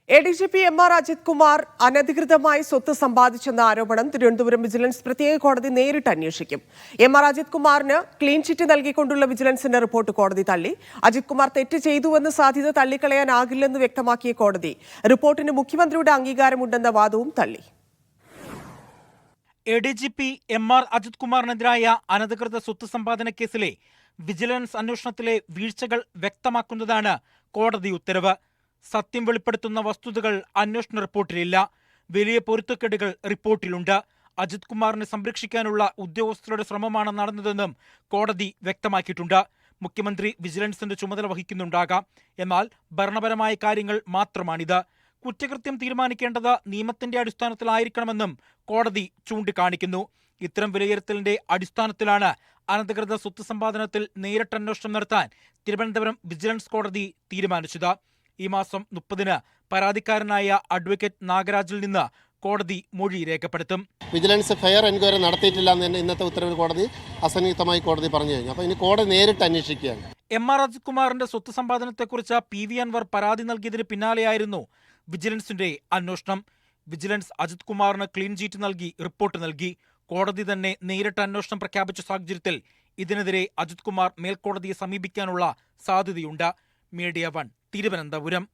ADGP MR Ajith Kumar അനധികൃതമായി സ്വത്ത് സമ്പാദിച്ചെന്ന ആരോപണം തിരുവനന്തപുരം വിജിലൻസ് പ്രത്യേക കോടതി നേരിട്ട് അന്വേഷിക്കും. MR അജിത് കുമാറിന് ക്ലീൻ ചിറ്റ് നൽകിക്കൊണ്ടുള്ള വിജിലൻസിന്റെ റിപ്പോർട്ട് കോടതി തള്ളി. അജിത് കുമാർ തെറ്റ് ചെയ്തുവെന്ന സാധ്യത തള്ളിക്കളയാനാകില്ലെന്ന് വ്യക്തമാക്കിയ കോടതി റിപ്പോർട്ടിന് മുഖ്യമന്ത്രിയുടെ അംഗീകാരമുണ്ടെന്ന വാദവും തള്ളി. ADGP MR അജിത് കുമാറിനെതിരായ അനധികൃത സ്വത്ത് സമ്പാദന കേസിലെ വിജിലൻസ് അന്വേഷണത്തിലെ വീഴ്ചകൾ വ്യക്തമാക്കുന്നതാണ് കോടതി ഉത്തരവ്. സത്യം വെളിപ്പെടുത്തുന്ന വസ്തുതകൾ അന്വേഷണ റിപ്പോർട്ടിലില്ല. വലിയ പൊരുത്തക്കേടുകൾ റിപ്പോർട്ടിലുണ്ട്. അജിത് കുമാറിനെ സംരക്ഷിക്കാനുള്ള ഉദ്യോഗസ്ഥരുടെ ശ്രമമാണ് നടന്നതെന്നും കോടതി വ്യക്തമാക്കിയിട്ടുണ്ട്. മുഖ്യമന്ത്രി വിജിലൻസിന്റെ ചുമതല വഹിക്കുന്നുണ്ടാകാം. എന്നാൽ ഭരണപരമായ കാര്യങ്ങൾ മാത്രമാണിത്. കുറ്റകൃത്യം തീരുമാനിക്കേണ്ടത് നിയമത്തിന്റെ അടിസ്ഥാനത്തിലായിരിക്കണമെന്നും കോടതി ചൂണ്ടിക്കാണിക്കുന്നു. ഇത്തരം വിലയിരുത്തലിന്റെ അടിസ്ഥാനത്തിലാണ് അനധികൃത സ്വത്ത് സമ്പാദനത്തിൽ നേരിട്ട് അന്വേഷണം നടത്താൻ തിരുവനന്തപുരം വിജിലൻസ് കോടതി തീരുമാനിച്ചത്. ഈ മാസം 30-ന് പരാതിക്കാരനായ അഡ്വക്കേറ്റ് നാഗരാജിൽ നിന്ന് കോടതി മൊഴി രേഖപ്പെടുത്തും. വിജിലൻസ് ഫെയർ എൻക്വയറി നടത്തിയിട്ടില്ല എന്ന് തന്നെ ഇന്നത്തെ ഉത്തരവിൽ കോടതി അസന്നിഗ്ധമായി കോടതി പറഞ്ഞു കഴിഞ്ഞു. അപ്പോൾ ഇനി കോടതി നേരിട്ട് അന്വേഷിക്കുകയാണ്. MR അജിത് കുമാറിന്റെ സ്വത്ത് സമ്പാദനത്തെക്കുറിച്ച് PV അൻവർ പരാതി നൽകിയതിന് പിന്നാലെയായിരുന്നു വിജിലൻസിന്റെ അന്വേഷണം. വിജിലൻസ് അജിത് കുമാറിന് ക്ലീൻ ചീറ്റ് നൽകി റിപ്പോർട്ട് നൽകി. കോടതി തന്നെ നേരിട്ട് അന്വേഷണം പ്രഖ്യാപിച്ച സാഹചര്യത്തിൽ ഇതിനെതിരെ അജിത് കുമാർ മേൽക്കോടതിയെ സമീപിക്കാനുള്ള സാധ്യതയുണ്ട്. മീഡിയ 1 തിരുവനന്തപുരം.